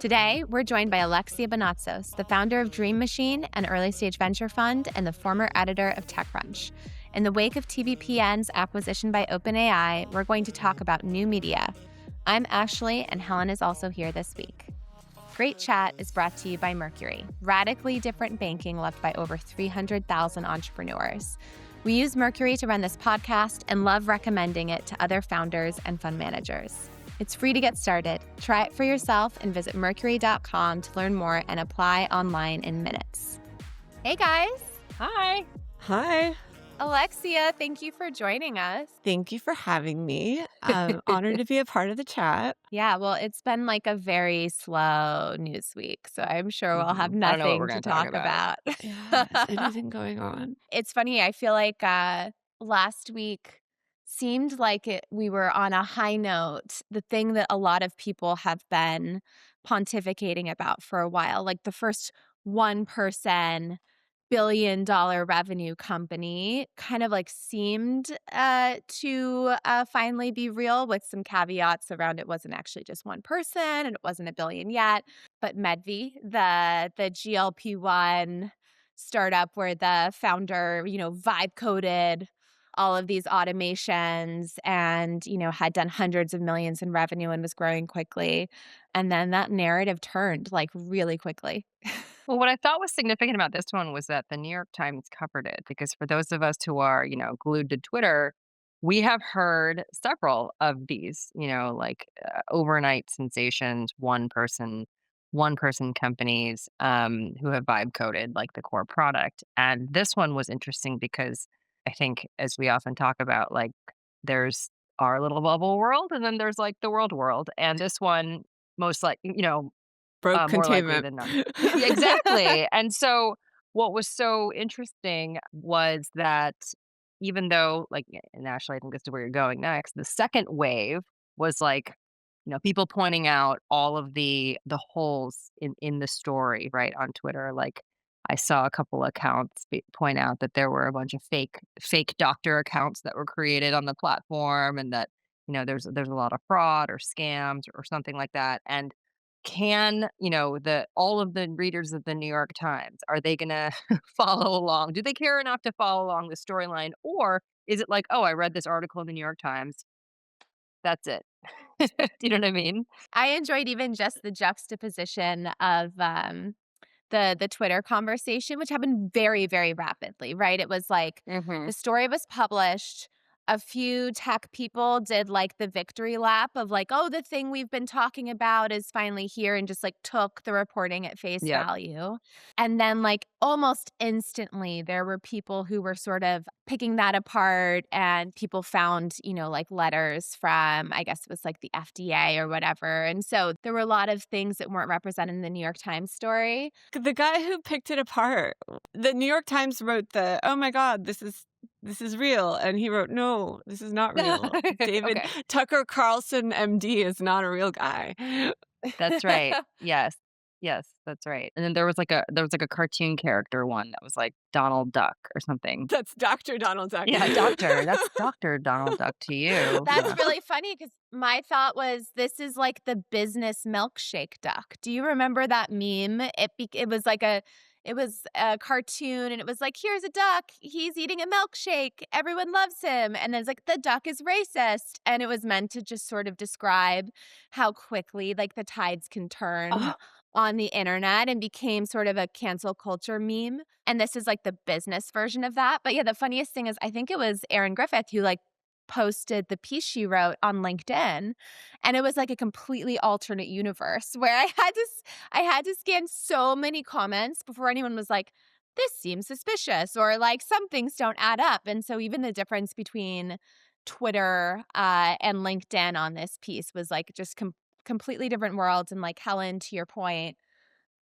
Today, we're joined by Alexia Bonatzos, the founder of Dream Machine, an early-stage venture fund, and the former editor of TechCrunch. In the wake of TVPN's acquisition by OpenAI, we're going to talk about new media. I'm Ashley, and Helen is also here this week. Great Chat is brought to you by Mercury, radically different banking loved by over 300,000 entrepreneurs. We use Mercury to run this podcast and love recommending it to other founders and fund managers. It's free to get started. Try it for yourself and visit mercury.com to learn more and apply online in minutes. Hey guys. Hi. Hi. Alexia, thank you for joining us. Thank you for having me. I'm honored to be a part of the chat. Yeah, well, it's been like a very slow news week, so I'm sure we'll have I don't know what nothing we're to gonna talk talk about. Yeah, is anything going on? It's funny, I feel like last week seemed like we were on a high note, the thing that a lot of people have been pontificating about for a while, like the first one-person billion-dollar revenue company kind of like seemed to finally be real, with some caveats around it wasn't actually just one person and it wasn't a billion yet. But Medvi, the GLP-1 startup where the founder, vibe coded all of these automations and, had done hundreds of millions in revenue and was growing quickly. And then that narrative turned like really quickly. Well, what I thought was significant about this one was that the New York Times covered it, because for those of us who are, glued to Twitter, we have heard several of these, overnight sensations, one person companies who have vibe coded like the core product. And this one was interesting because I think, as we often talk about, like there's our little bubble world and then there's like the world. And this one most like, Broke more likely containment. than not. Yeah, exactly. And so what was so interesting was that even though, like, and Ashley, I think this is where you're going next, the second wave was like, people pointing out all of the holes in the story, right, on Twitter. Like, I saw a couple accounts point out that there were a bunch of fake doctor accounts that were created on the platform, and that there's a lot of fraud or scams or something like that. And can the all of the readers of the New York Times, are they gonna follow along? Do they care enough to follow along the storyline, or is it like, oh, I read this article in the New York Times, that's it? Do you know what I mean? I enjoyed even just the juxtaposition of the Twitter conversation, which happened very, very rapidly, right? It was like Mm-hmm. the story was published. A few tech people did like the victory lap of like, oh, the thing we've been talking about is finally here, and just like took the reporting at face Yep. value. And then like almost instantly, there were people who were sort of picking that apart, and people found, like letters from, I guess it was like the FDA or whatever. And so there were a lot of things that weren't represented in the New York Times story. The guy who picked it apart, the New York Times wrote oh my God, this is real. And he wrote, no, this is not real. David Okay. Tucker Carlson, MD, is not a real guy. That's right. Yes. Yes, that's right. And then there was like a cartoon character one that was like Donald Duck or something. That's Dr. Donald Duck. Yeah, doctor. That's Dr. Donald Duck to you. That's really funny because my thought was this is like the business milkshake duck. Do you remember that meme? It was like it was a cartoon, and it was like, here's a duck. He's eating a milkshake. Everyone loves him. And then it's like, the duck is racist. And it was meant to just sort of describe how quickly like the tides can turn on the internet, and became sort of a cancel culture meme. And this is like the business version of that. But yeah, the funniest thing is I think it was Erin Griffith who like posted the piece she wrote on LinkedIn, and it was like a completely alternate universe where I had to scan so many comments before anyone was like, this seems suspicious, or like some things don't add up. And so even the difference between Twitter and LinkedIn on this piece was like just completely different worlds. And like, Helen, to your point,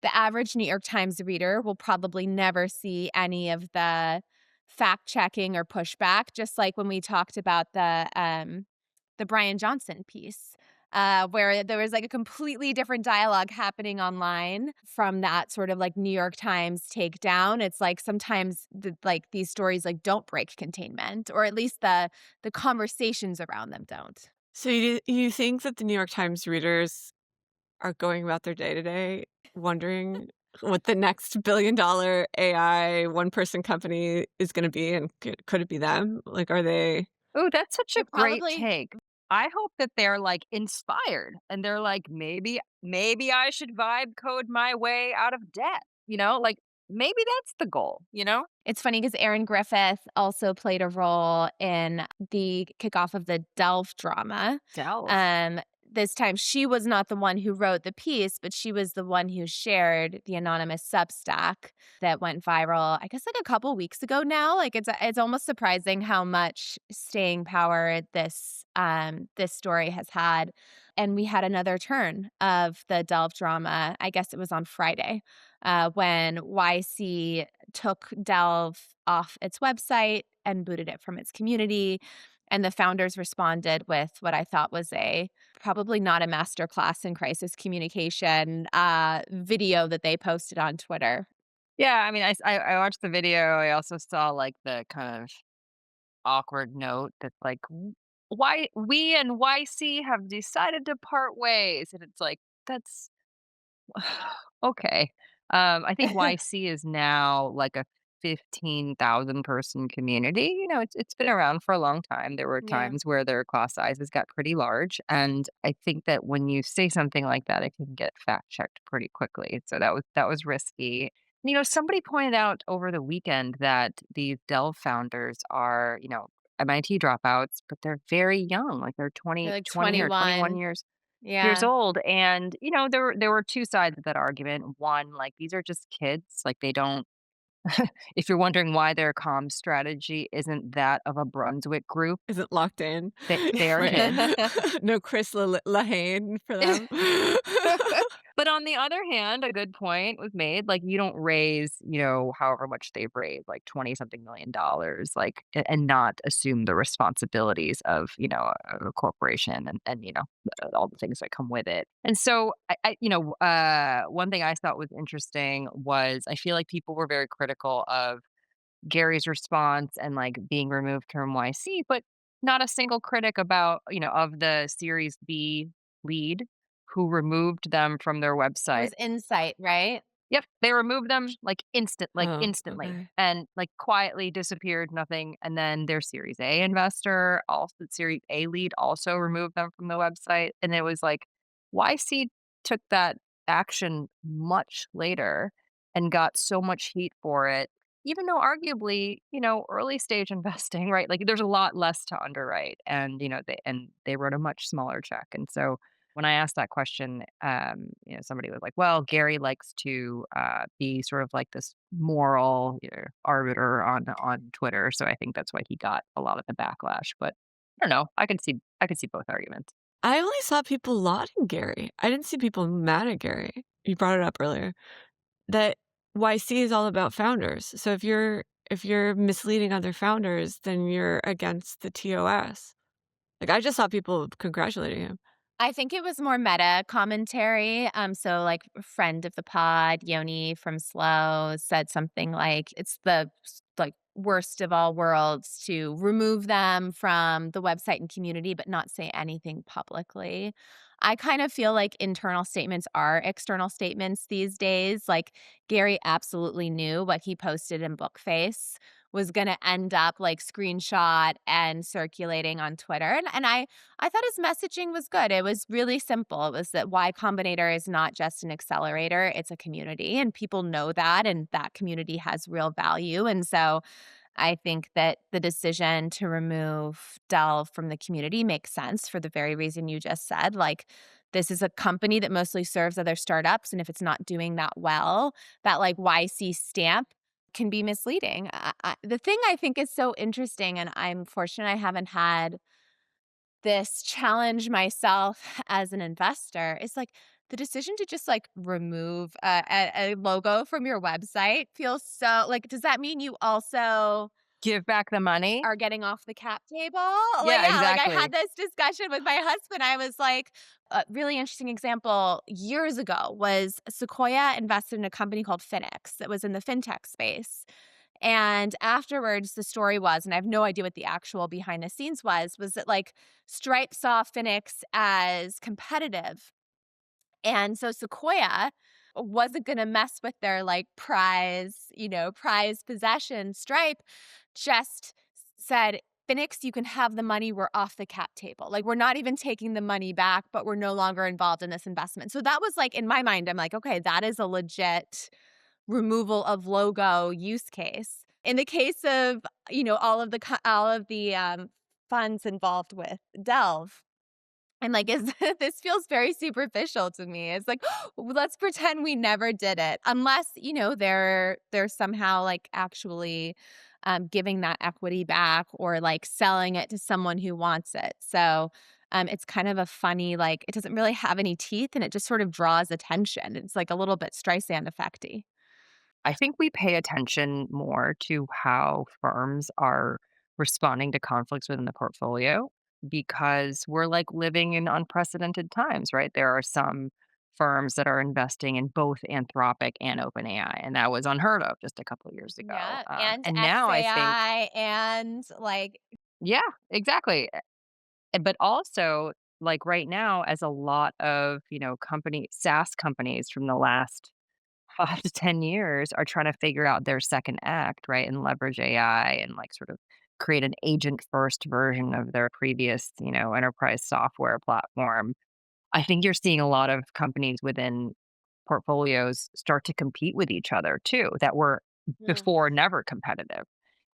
the average New York Times reader will probably never see any of the fact checking or pushback, just like when we talked about the Brian Johnson piece, where there was like a completely different dialogue happening online from that sort of like New York Times takedown. It's like sometimes like these stories like don't break containment, or at least the conversations around them don't. So you think that the New York Times readers are going about their day to day wondering what the next billion-dollar AI one-person company is gonna be, and could it be them? Like, are they Oh, that's such a They're great probably take. I hope that they're, like, inspired and they're like, maybe I should vibe code my way out of debt," Like, maybe that's the goal, you know? It's funny because Erin Griffith also played a role in the kickoff of the Delph drama. Delve. Um, this time she was not the one who wrote the piece, but she was the one who shared the anonymous Substack that went viral, I guess, like, a couple weeks ago now. Like, it's almost surprising how much staying power this story has had. And we had another turn of the Delph drama, I guess it was on Friday, when YC took Delve off its website and booted it from its community. And the founders responded with what I thought was a probably not a master class in crisis communication video that they posted on Twitter. Yeah, I mean, I watched the video. I also saw, like, the kind of awkward note that's like, "Why we and YC have decided to part ways," and it's like, that's okay. I think YC is now like a 15,000 person community. It's been around for a long time. There were Yeah. times where their class sizes got pretty large, and I think that when you say something like that, it can get fact checked pretty quickly. So that was risky. Somebody pointed out over the weekend that these Dell founders are, MIT dropouts, but they're very young, like they're They're 20, like 20 or 21 21. years Yeah. old. And there were two sides of that argument. One, like, these are just kids, like they don't if you're wondering why their comm strategy isn't that of a Brunswick group, isn't locked in, they are right? kids. No Chris Lahane for them. But on the other hand, a good point was made. Like, you don't raise, however much they've raised, like 20 something $1 million, like, and not assume the responsibilities of, a corporation and, all the things that come with it. And so one thing I thought was interesting was I feel like people were very critical of Gary's response and, like, being removed from YC, but not a single critic about, of the Series B lead who removed them from their It website. was Insight, right? Yep, they removed them Oh, instantly, okay. and, like, quietly disappeared, nothing, and then their Series A investor, also Series A lead, also removed them from the website, and it was like, YC took that action much later and got so much heat for it, even though arguably, early stage investing, right? Like, there's a lot less to underwrite, and, they wrote a much smaller check, and so when I asked that question, somebody was like, "Well, Gary likes to be sort of like this moral, arbiter on Twitter, so I think that's why he got a lot of the backlash." But I don't know. I could see both arguments. I only saw people lauding Gary. I didn't see people mad at Gary. You brought it up earlier that YC is all about founders. So if you're misleading other founders, then you're against the TOS. Like, I just saw people congratulating him. I think it was more meta commentary. So like a friend of the pod, Yoni from Slow, said something like it's the like worst of all worlds to remove them from the website and community, but not say anything publicly. I kind of feel like internal statements are external statements these days. Like Gary absolutely knew what he posted in Bookface was going to end up like screenshot and circulating on Twitter. And I thought his messaging was good. It was really simple. It was that Y Combinator is not just an accelerator, it's a community, and people know that, and that community has real value. And so I think that the decision to remove Dell from the community makes sense for the very reason you just said. Like, this is a company that mostly serves other startups. And if it's not doing that well, that like YC stamp can be misleading. The thing I think is so interesting, and I'm fortunate I haven't had this challenge myself as an investor, is like the decision to just like remove a logo from your website feels so like, does that mean you also Give back the money. are getting off the cap table? Like, Yeah, yeah, like I had exactly. this discussion with my husband. I was like, a really interesting example years ago was Sequoia invested in a company called Finix that was in the fintech space. And afterwards, the story was, and I have no idea what the actual behind the scenes was that like Stripe saw Phoenix as competitive. And so Sequoia wasn't going to mess with their like prize possession. Stripe just said, Phoenix, you can have the money. We're off the cap table. Like, we're not even taking the money back, but we're no longer involved in this investment. So that was like, in my mind, I'm like, okay, that is a legit removal of logo use case. In the case of, all of the funds involved with Delve, I'm like, is this feels very superficial to me. It's like, let's pretend we never did it, unless they're somehow like actually giving that equity back or like selling it to someone who wants it. So it's kind of a funny, like it doesn't really have any teeth, and it just sort of draws attention. It's like a little bit Streisand effecty. I think we pay attention more to how firms are responding to conflicts within the portfolio because we're like living in unprecedented times, right? There are some firms that are investing in both Anthropic and OpenAI, and that was unheard of just a couple of years ago. Yeah, and And now I think, XAI and like yeah, exactly. But also, like right now, as a lot of SaaS companies from the last 5 to 10 years are trying to figure out their second act, right? And leverage AI and like sort of create an agent first version of their previous, enterprise software platform. I think you're seeing a lot of companies within portfolios start to compete with each other too, that were before never competitive.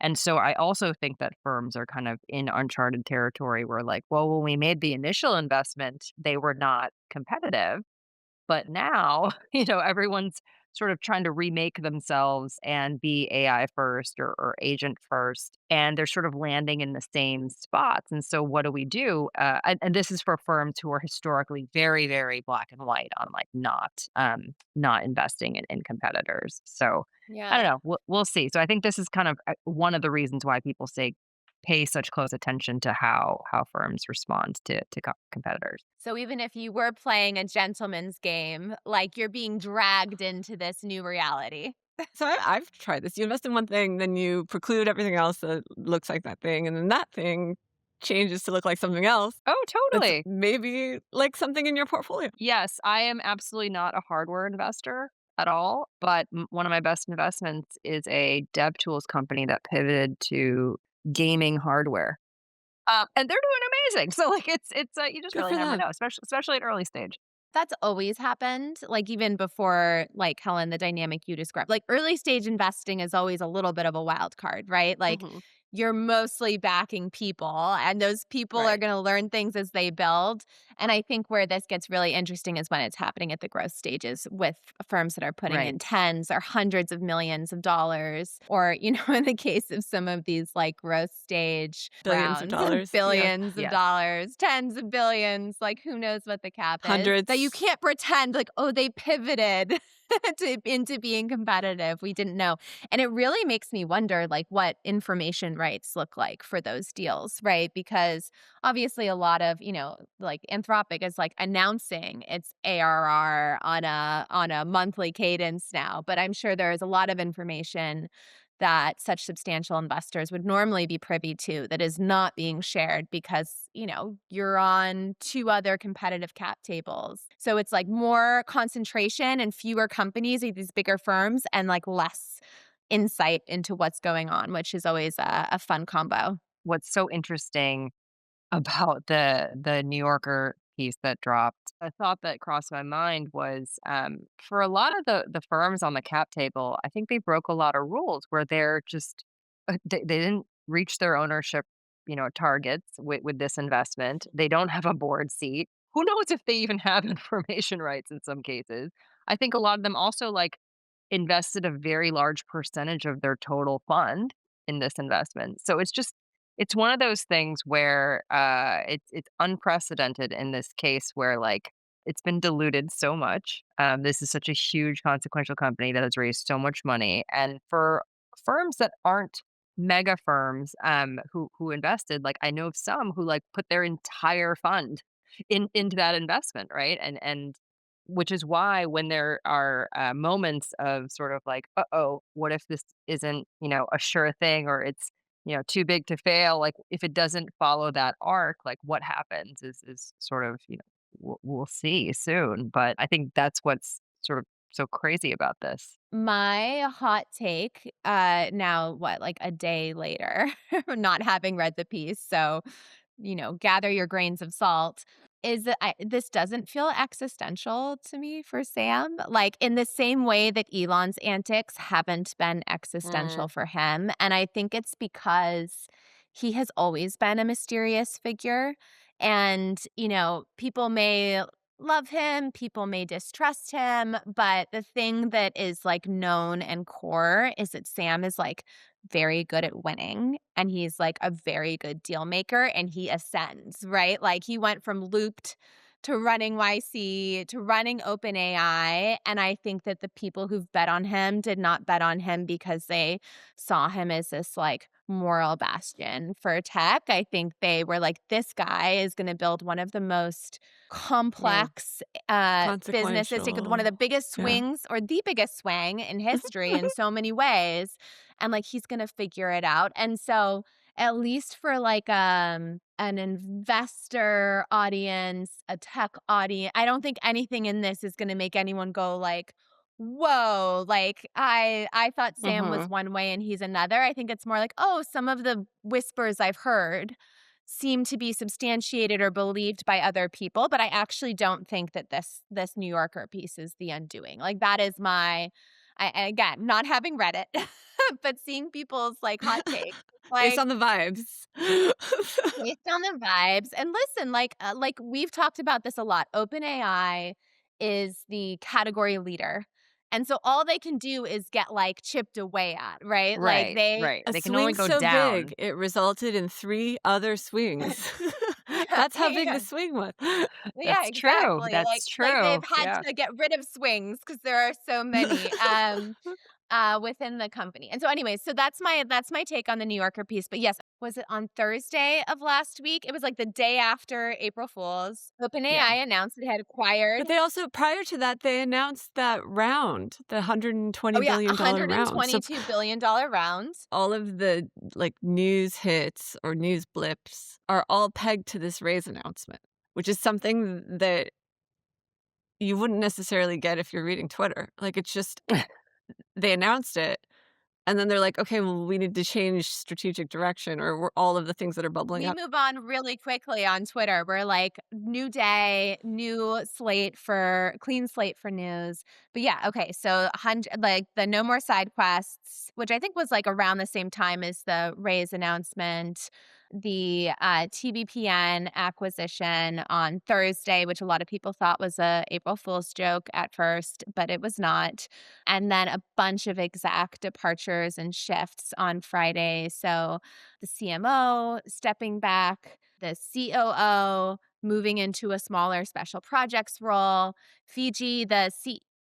And so I also think that firms are kind of in uncharted territory where, like, well, when we made the initial investment, they were not competitive. But now, everyone's sort of trying to remake themselves and be AI first or agent first, and they're sort of landing in the same spots. And so, what do we do? And this is for firms who are historically very, very black and white on like not investing in competitors. So, I don't yeah. know. We'll see. So, I think this is kind of one of the reasons why people say pay such close attention to how firms respond to competitors. So even if you were playing a gentleman's game, like you're being dragged into this new reality. So I've tried this. You invest in one thing, then you preclude everything else that looks like that thing, and then that thing changes to look like something else Oh, that's totally. maybe like something in your portfolio. Yes, I am absolutely not a hardware investor at all, but one of my best investments is a dev tools company that pivoted to gaming hardware. And they're doing amazing. So like it's you just Good really for never them. know, especially at early stage. That's always happened, like, even before, like, Helen, the dynamic you described. Like, early stage investing is always a little bit of a wild card, right? Like, Mhm. you're mostly backing people, and those people are Right. gonna learn things as they build, and I think where this gets really interesting is when it's happening at the growth stages with firms that are putting Right. in tens or hundreds of millions of dollars, or, in the case of some of these, like, growth stage Billions of rounds, dollars. Yeah. billions of Yes. dollars, tens of billions, like, who knows what the cap is, that you Hundreds. can't pretend like, "Oh, they pivoted into being competitive, we didn't know." And it really makes me wonder, like, what information rights look like for those deals, right? Because obviously a lot of, like, Anthropic is, like, announcing its ARR on a monthly cadence now, but I'm sure there is a lot of information that such substantial investors would normally be privy to that is not being shared because, you're on two other competitive cap tables. So it's like more concentration and fewer companies at these bigger firms and like less insight into what's going on, which is always a fun combo. What's so interesting about the New Yorker piece that dropped, a thought that crossed my mind was, for a lot of the firms on the cap table, I think they broke a lot of rules where they're just they didn't reach their ownership, targets with this investment. They don't have a board seat. Who knows if they even have information rights in some cases. I think a lot of them also like invested a very large percentage of their total fund in this investment. So it's one of those things where it's unprecedented in this case where like it's been diluted so much. This is such a huge consequential company that has raised so much money, and for firms that aren't mega firms who invested, like I know of some who like put their entire fund into that investment, right? And which is why when there are moments of sort of like, uh-oh, what if this isn't, a sure thing, or it's, too big to fail? Like if it doesn't follow that arc, like what happens is sort of, we'll see soon. But I think that's what's sort of so crazy about this. My hot take, now what, like a day later, not having read the piece, so, gather your grains of salt, is that this doesn't feel existential to me for Sam. Like in the same way that Elon's antics haven't been existential Mm, for him. And I think it's because he has always been a mysterious figure. And, people may love him, people may distrust him, but the thing that is like known and core is that Sam is like very good at winning and he's like a very good deal maker and he ascends, right? Like he went from Looped to running YC to running OpenAI. And I think that the people who've bet on him did not bet on him because they saw him as this like moral bastion for tech. I think they were like, this guy is going to build one of the most mm, complex businesses, take one of the Consequential. biggest Yeah. swings or the biggest swing in history in so many ways. And like he's gonna figure it out. And so at least for like an investor audience, a tech audience, I don't think anything in this is gonna make anyone go like, whoa, like I thought Sam was mm-hmm, one way and he's another. I think it's more like, oh, some of the whispers I've heard seem to be substantiated or believed by other people, but I actually don't think that this New Yorker piece is the undoing. Like that is my again, not having read it, but seeing people's like hot takes. Based Like on the vibes. based on the vibes. And listen, like we've talked about this a lot. OpenAI is the category leader. And so all they can do is get like chipped away at, right? Like right, they right. A They can only swing go so big, down. it resulted in 3 other swings. yeah, That's how big the yeah. swing was. Yeah, That's true. exactly. That's Like they've true. had Yeah. to get rid of swings because there are so many within the company. And so anyway, so that's my take on the New Yorker piece. But yes, was it on Thursday of last week? It was like the day after April Fools. Yeah. OpenAI announced it had acquired But they also prior to that, they announced that round, the oh $120 yeah, billion round. So $122 billion rounds. all of the, like, news hits or news blips are all pegged to this raise announcement, which is something that you wouldn't necessarily get if you're reading Twitter. Like, it's just they announced it, and then they're like, "Okay, well, we need to change strategic direction," or we're all of the things that are bubbling We up. move on really quickly on Twitter. We're like, new day, new slate for clean slate for news. But yeah, okay. So 100, like the no more side quests, which I think was like around the same time as the Raise announcement, the TBPN acquisition on Thursday, which a lot of people thought was a April Fool's joke at first, but it was not. And then a bunch of exact departures and shifts on Friday. So the CMO stepping back, the COO moving into a smaller special projects role, Fiji,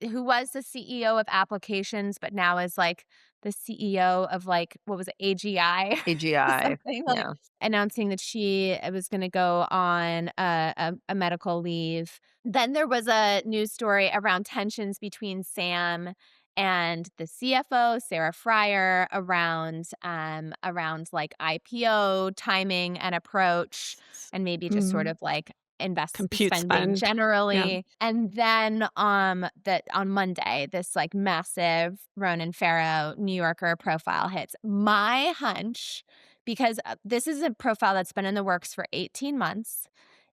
who was the CEO of applications, but now is like the CEO of like, what was it, AGI, AGI. something like Yeah. announcing that she was going to go on a medical leave. Then there was a news story around tensions between Sam and the CFO, Sarah Fryer, around like IPO timing and approach, and maybe just sort Mhm. of like invest Compute spending spend. Yeah. generally. And then that on Monday, this like massive Ronan Farrow New Yorker profile hits. My hunch, because this is a profile that's been in the works for 18 months.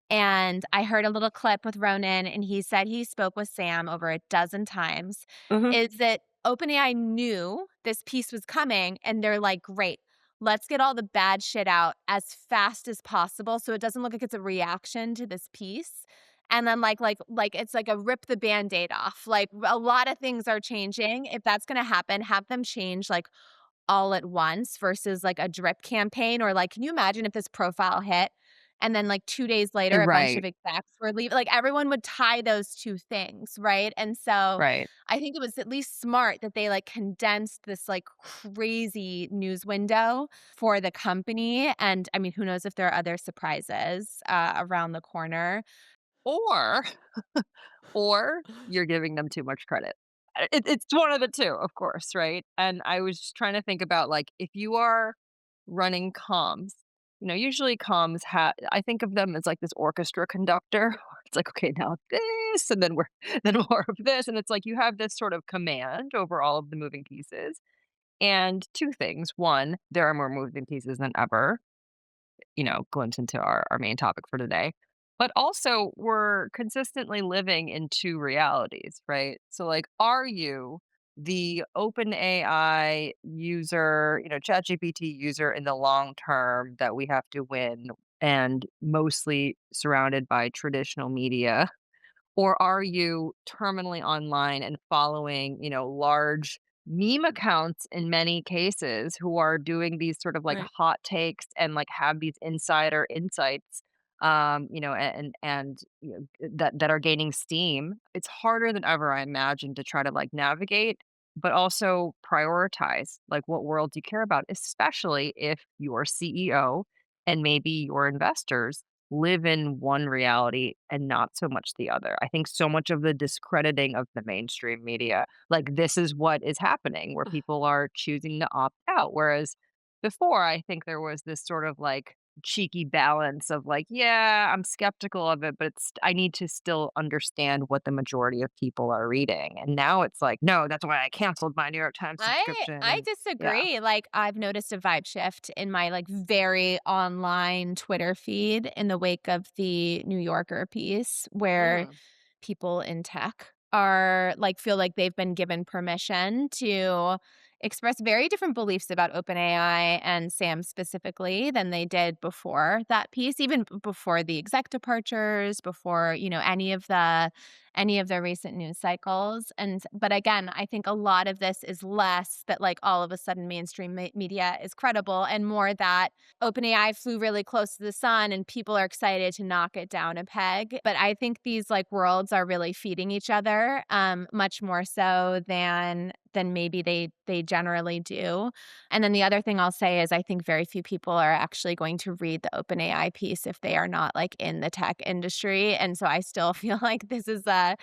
And I heard a little clip with Ronan, and he said he spoke with Sam over a dozen times, Mhm. is that OpenAI knew this piece was coming, and they're like, "Great, let's get all the bad shit out as fast as possible so it doesn't look like it's a reaction to this piece." And then it's like a rip the Band-Aid off. Like, a lot of things are changing. If that's gonna happen, have them change, like, all at once versus like a drip campaign or like, can you imagine if this profile hit and then like 2 days later a bunch of Right. execs were leaving? Like everyone would tie those 2 things, right? And so Right. I think it was at least smart that they like condensed this like crazy news window for the company. And I mean, who knows if there are other surprises around the corner. or or you're giving them too much credit. It's one of the two, of course, right? And I was just trying to think about, like, if you are running comms, usually comms I think of them as like this orchestra conductor. It's like, okay, now this, and then we're then more of this, and it's like you have this sort of command over all of the moving pieces. And two things: one, there are more moving pieces than ever, glimpse into our main topic for today. But also, we're consistently living in two realities, right? So, like, are you the OpenAI user, ChatGPT user in the long term that we have to win and mostly surrounded by traditional media? Or are you terminally online and following, large meme accounts in many cases who are doing these sort of like Right. hot takes and like have these insider insights, and that are gaining steam. It's harder than ever, I imagine, to try to like navigate, but also prioritize like what world do you care about, especially if your CEO and maybe your investors live in one reality and not so much the other. I think so much of the discrediting of the mainstream media, like this is what is happening, where people are choosing to opt out. Whereas before, I think there was this sort of like cheeky balance of like, yeah, I'm skeptical of it, but I need to still understand what the majority of people are reading. And now it's like, no, that's why I canceled my New York Times subscription. I And yeah. disagree. Like, I've noticed a vibe shift in my like very online Twitter feed in the wake of the New Yorker piece where Hmm. people in tech are like feel like they've been given permission to express very different beliefs about OpenAI and Sam specifically than they did before that piece, even before the exec departures, before, any of the recent news cycles. And but again, I think a lot of this is less that like all of a sudden mainstream media is credible and more that OpenAI flew really close to the sun and people are excited to knock it down a peg. But I think these like worlds are really feeding each other, much more so than maybe they generally do. And then the other thing I'll say is I think very few people are actually going to read the OpenAI piece if they are not like in the tech industry. And so I still feel like this is a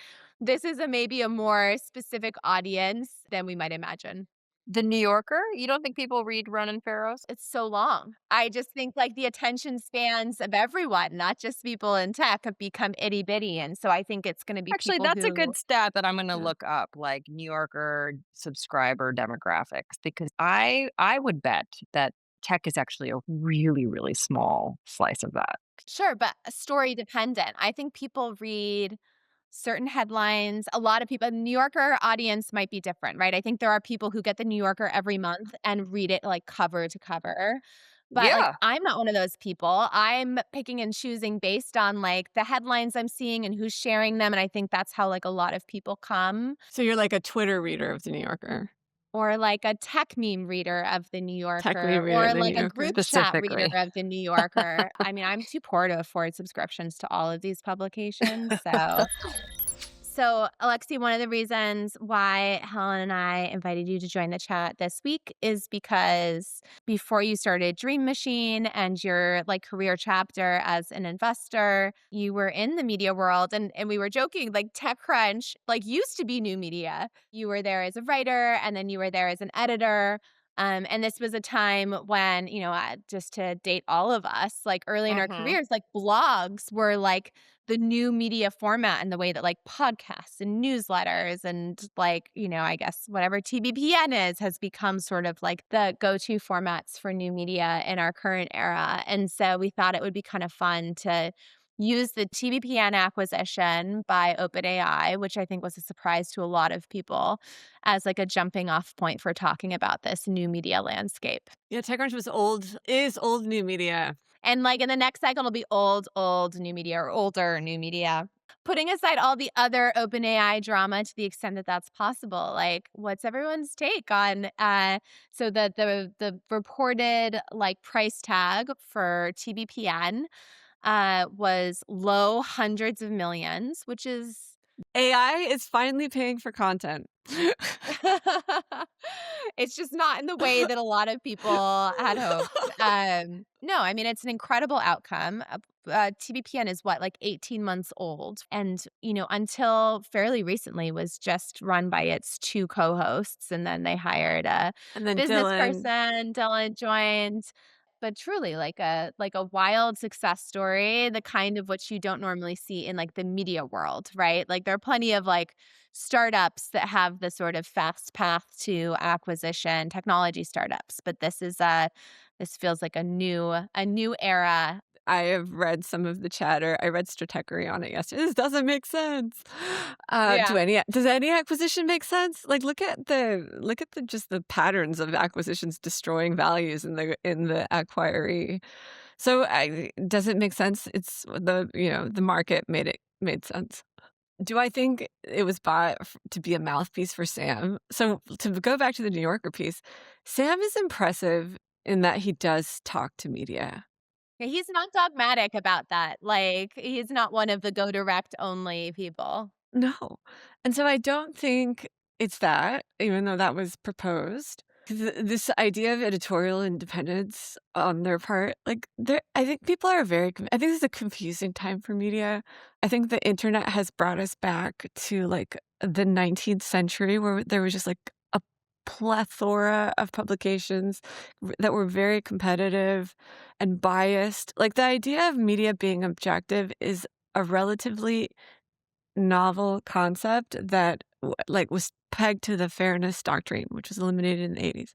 maybe a more specific audience than we might imagine. The New Yorker? You don't think people read Ronan Farrow's? It's so long. I just think, like, the attention spans of everyone, not just people in tech, have become itty bitty, and so I think it's gonna be Actually, people that's a who good stat that I'm gonna yeah. look up, like New Yorker subscriber demographics, because I would bet that tech is actually a really, really small slice of that. Sure, but story dependent. I think people read certain headlines. A lot of people the New Yorker audience might be different, right? I think there are people who get the New Yorker every month and read it, like, cover to cover. But, like, Yeah. I'm not one of those people. I'm picking and choosing based on, like, the headlines I'm seeing and who's sharing them, and I think that's how, like, a lot of people come. So you're like a Twitter reader of The New Yorker, Or, like, a tech meme reader of The New tech meme Yorker, reader of or, The New like, a Yorker. group chat reader Specifically. of The New Yorker. I mean, I'm too poor to afford subscriptions to all of these publications, so, Alexi, one of the reasons why Helen and I invited you to join the chat this week is because before you started Dream Machine and your like career chapter as an investor, you were in the media world and we were joking like TechCrunch like used to be new media. You were there as a writer and then you were there as an editor. And this was a time when, just to date all of us, like early in our Mhm. careers, like blogs were like the new media format and the way that like podcasts and newsletters and like, I guess whatever TBPN is has become sort of like the go-to formats for new media in our current era. And so we thought it would be kind of fun to use the TBPN acquisition by OpenAI, which I think was a surprise to a lot of people, as like a jumping off point for talking about this new media landscape. Yeah, TechCrunch was old is old new media. And, like, in the next cycle, it'll be old new media or older new media. Putting aside all the other OpenAI drama to the extent that that's possible, like, what's everyone's take on, so the reported, like, price tag for TBPN, was low hundreds of millions, which is AI is finally paying for content. It's just not in the way that a lot of people had hoped. No, I mean, it's an incredible outcome. TBPN is what, like 18 months old. And, until fairly recently was just run by its two co-hosts. And then they hired a And then business Dylan. person. Dylan joined. But truly like a wild success story, the kind of which you don't normally see in like the media world, right? Like there are plenty of like startups that have the sort of fast path to acquisition, technology startups, but this feels like a new era. I have read some of the chatter. I read Stratechery on it yesterday. This doesn't make sense. Yeah. Does any acquisition make sense? Like look at the just the patterns of acquisitions destroying values in the acquiree. So does it make sense? It's the market made sense. Do I think it was bought to be a mouthpiece for Sam? So to go back to the New Yorker piece, Sam is impressive in that he does talk to media. Yeah, he's not dogmatic about that. Like he's not one of the go direct only people. No. And so I don't think it's that, even though that was proposed. This idea of editorial independence on their part, like, I think people are I think this is a confusing time for media. I think the internet has brought us back to like the 19th century where there was just like a plethora of publications that were very competitive and biased. Like the idea of media being objective is a relatively novel concept that was pegged to the fairness doctrine, which was eliminated in the 80s.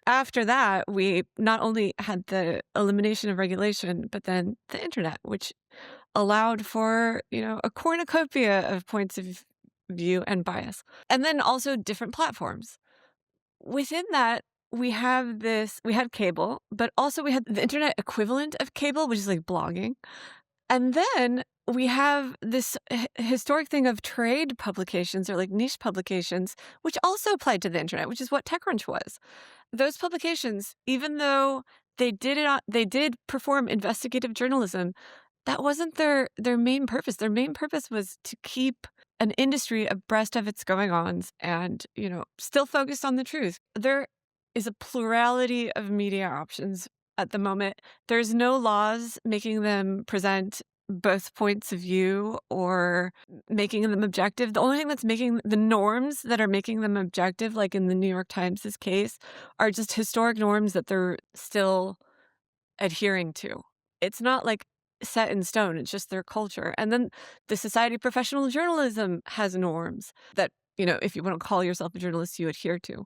After that, we not only had the elimination of regulation, but then the internet, which allowed for, a cornucopia of points of view and bias. And then also different platforms. Within that, we had cable, but also we had the internet equivalent of cable, which is like blogging. And then we have this historic thing of trade publications or like niche publications, which also applied to the internet, which is what TechCrunch was. Those publications, even though they did perform investigative journalism, that wasn't their main purpose. Their main purpose was to keep an industry abreast of its going-ons and, still focused on the truth. There is a plurality of media options at the moment. There's no laws making them present both points of view or making them objective. The only thing that's making the norms that are making them objective, like in the New York Times' case, are just historic norms that they're still adhering to. It's not like set in stone, it's just their culture. And then the Society of Professional Journalism has norms that, if you want to call yourself a journalist, you adhere to.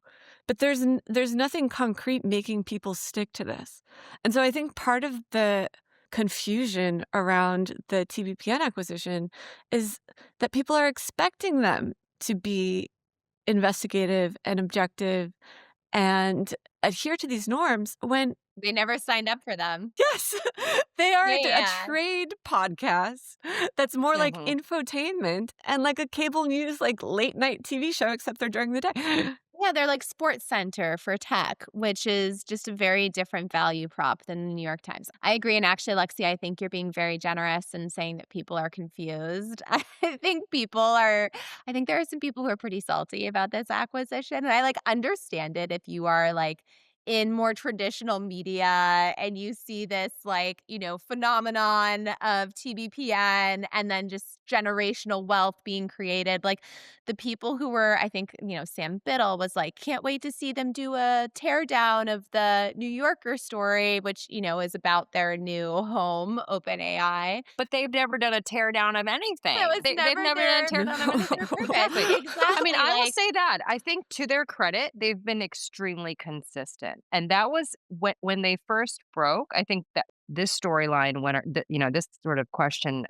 But there's nothing concrete making people stick to this. And so I think part of the confusion around the TBPN acquisition is that people are expecting them to be investigative and objective and adhere to these norms when They never signed up for them. yes, they are Yeah, a yeah. trade podcast that's more like Mhm. infotainment and like a cable news, like late night TV show, except they're during the day. Yeah, they're like Sports Center for tech, which is just a very different value prop than the New York Times. I agree, and actually, Lexi, I think you're being very generous in saying that people are confused. I think there are some people who are pretty salty about this acquisition, and I, like, understand it if you are, like, in more traditional media and you see this, like, phenomenon of TBPN and then just generational wealth being created. Like, the people who were, I think, Sam Biddle was like, can't wait to see them do a teardown of the New Yorker story, which, is about their new home, OpenAI. But they've never done a tear down of That anything. was They've never never done a their tear down of anything. their purpose. Exactly. I mean, Exactly. I will Like, say that. I think to their credit, they've been extremely consistent. And that was when they first broke. I think that this storyline, this sort of question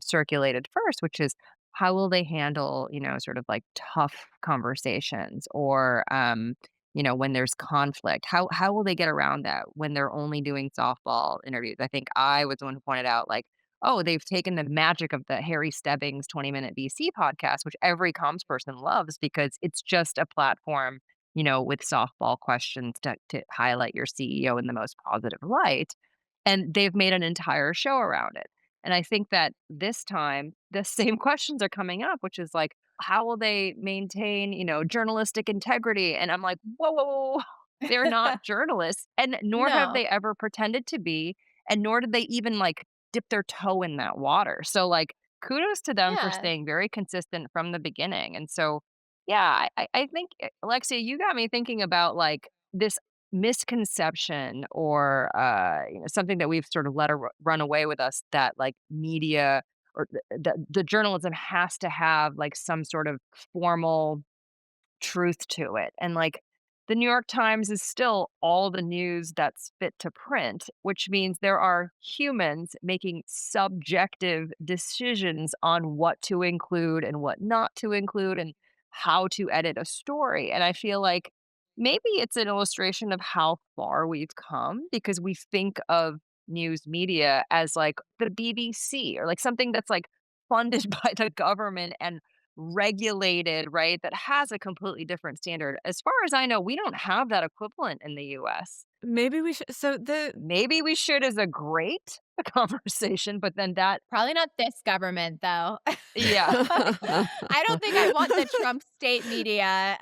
circulated first, which is how will they handle, sort of like tough conversations or, when there's conflict? How will they get around that when they're only doing softball interviews? I think I was the one who pointed out, like, oh, they've taken the magic of the Harry Stebbings 20-minute VC podcast, which every comms person loves because it's just a platform, with softball questions to highlight your CEO in the most positive light. And they've made an entire show around it. And I think that this time the same questions are coming up, which is like, how will they maintain, journalistic integrity? And I'm like, whoa, whoa, whoa, whoa. They're not journalists, and nor have No. they ever pretended to be, and nor did they even like dip their toe in that water. So like kudos to them for Yeah. staying very consistent from the beginning. And so yeah, I think Alexia, you got me thinking about like this misconception or something that we've sort of run away with us, that like media or the journalism has to have like some sort of formal truth to it. And like the New York Times is still all the news that's fit to print, which means there are humans making subjective decisions on what to include and what not to include and how to edit a story. And I feel like maybe it's an illustration of how far we've come, because we think of news media as like the BBC or like something that's like funded by the government and regulated, right, that has a completely different standard. As far as I know, we don't have that equivalent in the US. Maybe we should so the Maybe we should is a great conversation, but then that Probably not this government, though. yeah. I don't think I want the Trump state media.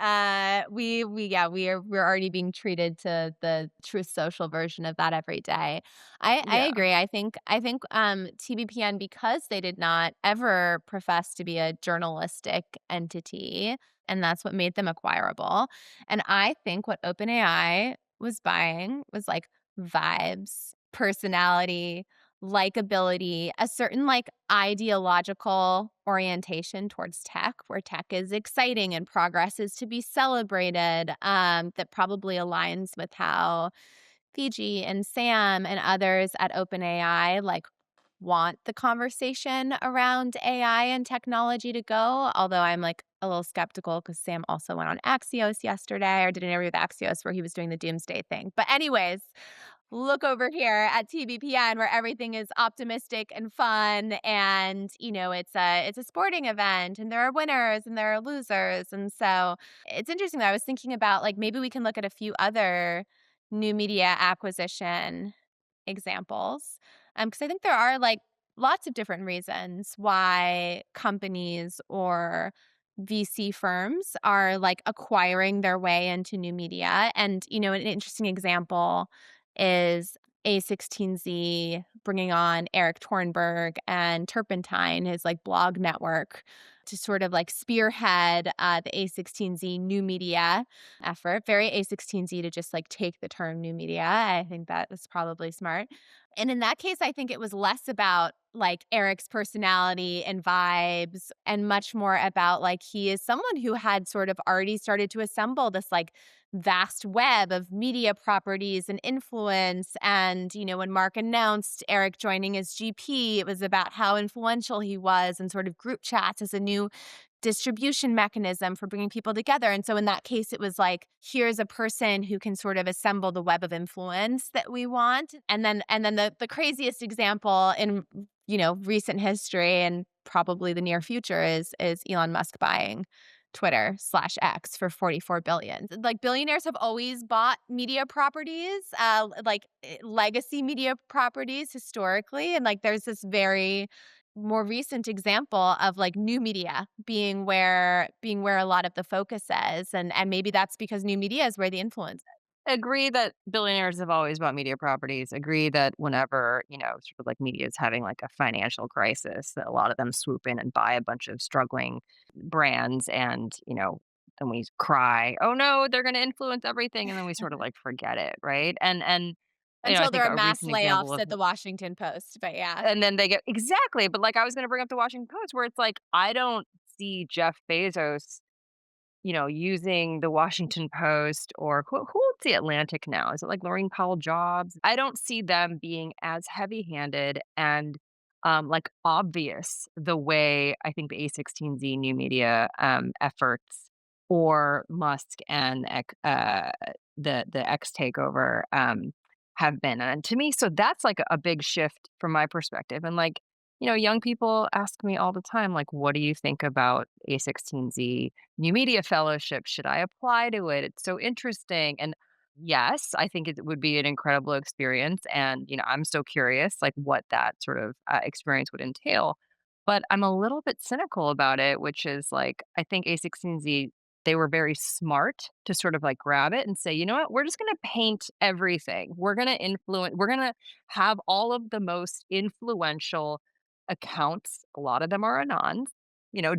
We yeah, we're already being treated to the Truth Social version of that every day. I Yeah. agree. I think TBPN, because they did not ever profess to be a journalistic entity, and that's what made them acquirable. And I think what OpenAI was buying was like vibes, personality, likability, a certain like ideological orientation towards tech, where tech is exciting and progress is to be celebrated, that probably aligns with how Fiji and Sam and others at OpenAI like want the conversation around AI and technology to go. Although I'm like a little skeptical because Sam also went on Axios yesterday, or did an interview with Axios where he was doing the doomsday thing. But anyways, look over here at TBPN where everything is optimistic and fun, and it's a sporting event, and there are winners and there are losers. And so it's interesting that I was thinking about like maybe we can look at a few other new media acquisition examples, because I think there are like lots of different reasons why companies or VC firms are like acquiring their way into new media. And an interesting example is A16Z bringing on Eric Tornberg and Turpentine, his like blog network, to sort of like spearhead the A16Z new media effort. Very A16Z to just like take the term new media. I think that was probably smart. And in that case, I think it was less about like Eric's personality and vibes and much more about like he is someone who had sort of already started to assemble this like vast web of media properties and influence. And, when Mark announced Eric joining as GP, it was about how influential he was and sort of group chats as a new distribution mechanism for bringing people together. And so in that case, it was like, here's a person who can sort of assemble the web of influence that we want. And then the craziest example in recent history and probably the near future is Elon Musk buying Twitter/X for 44 billion. Like billionaires have always bought media properties, legacy media properties historically. And like there's this very more recent example of like new media being where a lot of the focus is. And maybe that's because new media is where the influence is. Agree that billionaires have always bought media properties. Agree that whenever, sort of like media is having like a financial crisis, that a lot of them swoop in and buy a bunch of struggling brands, and, then we cry, "Oh no, they're going to influence everything." And then we sort of like forget it, right? And I Until there think are a mass recent example layoffs of, at the Washington Post. But yeah. and then they get exactly, but like I was going to bring up the Washington Post, where it's like I don't see Jeff Bezos, using the Washington Post, or who owns the Atlantic now? Is it like Laureen Powell Jobs? I don't see them being as heavy-handed and like obvious the way I think the A16Z new media efforts, or Musk and the X takeover have been. And to me, so that's like a big shift from my perspective. And like, young people ask me all the time, like, what do you think about A16Z New Media Fellowship? Should I apply to it? It's so interesting. And Yes, I think it would be an incredible experience, and, I'm so curious, like, what that sort of, experience would entail, but I'm a little bit cynical about it, which is, like, I think A16Z, they were very smart to sort of, like, grab it and say, "You know what? We're just gonna paint everything. We're gonna have all of the most influential accounts," a lot of them are anons,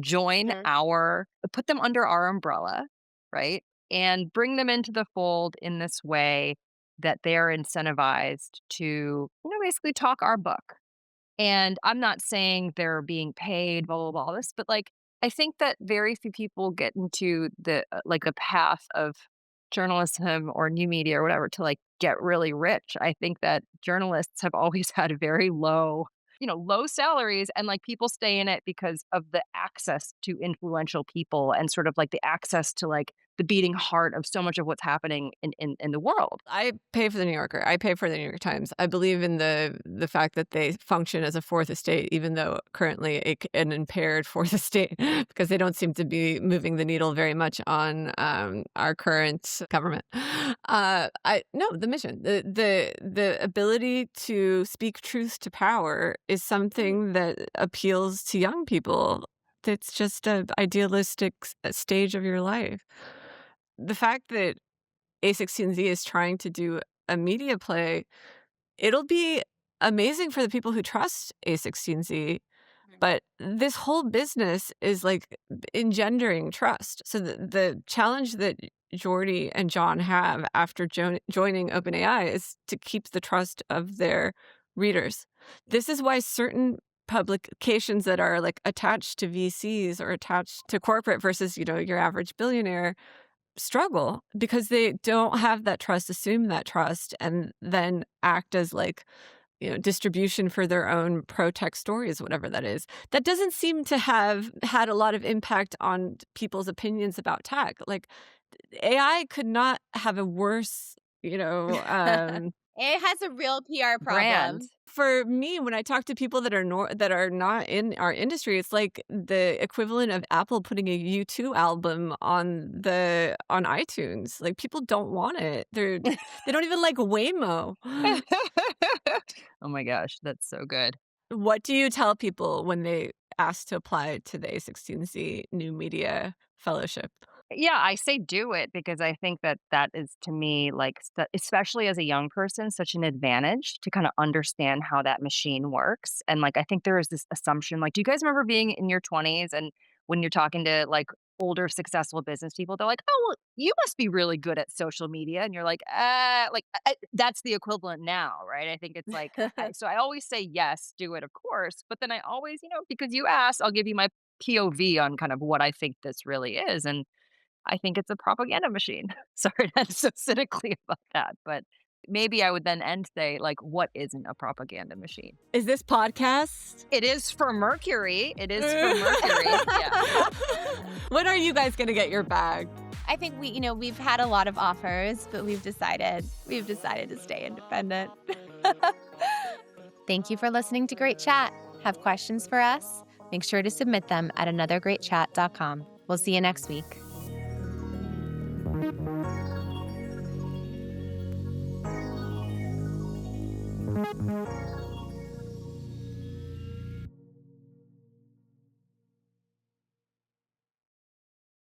join Mhm. our put them under our umbrella, right? And bring them into the fold in this way that they're incentivized to, basically talk our book. And I'm not saying they're being paid, blah, blah, blah, all this, but like, I think that very few people get into the path of journalism or new media or whatever to like get really rich. I think that journalists have always had very low salaries, and like people stay in it because of the access to influential people and sort of like the access to like the beating heart of so much of what's happening in the world. I pay for the New Yorker. I pay for the New York Times. I believe in the fact that they function as a fourth estate, even though currently an impaired fourth estate, because they don't seem to be moving the needle very much on our current government. I no the mission, the ability to speak truth to power is something that appeals to young people. It's just a idealistic stage of your life. The fact that A16Z is trying to do a media play, it'll be amazing for the people who trust A16Z, but this whole business is like engendering trust. So the challenge that Jordy and John have after joining OpenAI is to keep the trust of their readers. This is why certain publications that are like attached to VCs or attached to corporate versus, your average billionaire struggle because they don't have that trust, assume that trust, and then act as like, distribution for their own pro tech stories, whatever that is. That doesn't seem to have had a lot of impact on people's opinions about tech. Like AI could not have a worse, It has a real PR Brand. problem. for me, when I talk to people that are not in our industry, it's like the equivalent of Apple putting a U2 album on iTunes. Like people don't want it. They don't even like Waymo. Oh my gosh, that's so good. What do you tell people when they ask to apply to the A16Z New Media Fellowship? Yeah, I say do it because I think that that is to me like especially as a young person such an advantage to kind of understand how that machine works. And like I think there is this assumption like do you guys remember being in your 20s and when you're talking to like older successful business people they're like, "Oh, well, you must be really good at social media." And you're like that's the equivalent now, right? I think it's like so I always say yes, do it of course, but then I always, because you asked, I'll give you my POV on kind of what I think this really is. And I think it's a propaganda machine. Sorry to so cynically about that, but maybe I would then end say, like, what isn't a propaganda machine? Is this podcast? It is for Mercury. It is for Mercury. Yeah. When are you guys gonna get your bag? I think we've had a lot of offers, but we've decided to stay independent. Thank you for listening to Great Chat. Have questions for us? Make sure to submit them at anothergreatchat.com. We'll see you next week.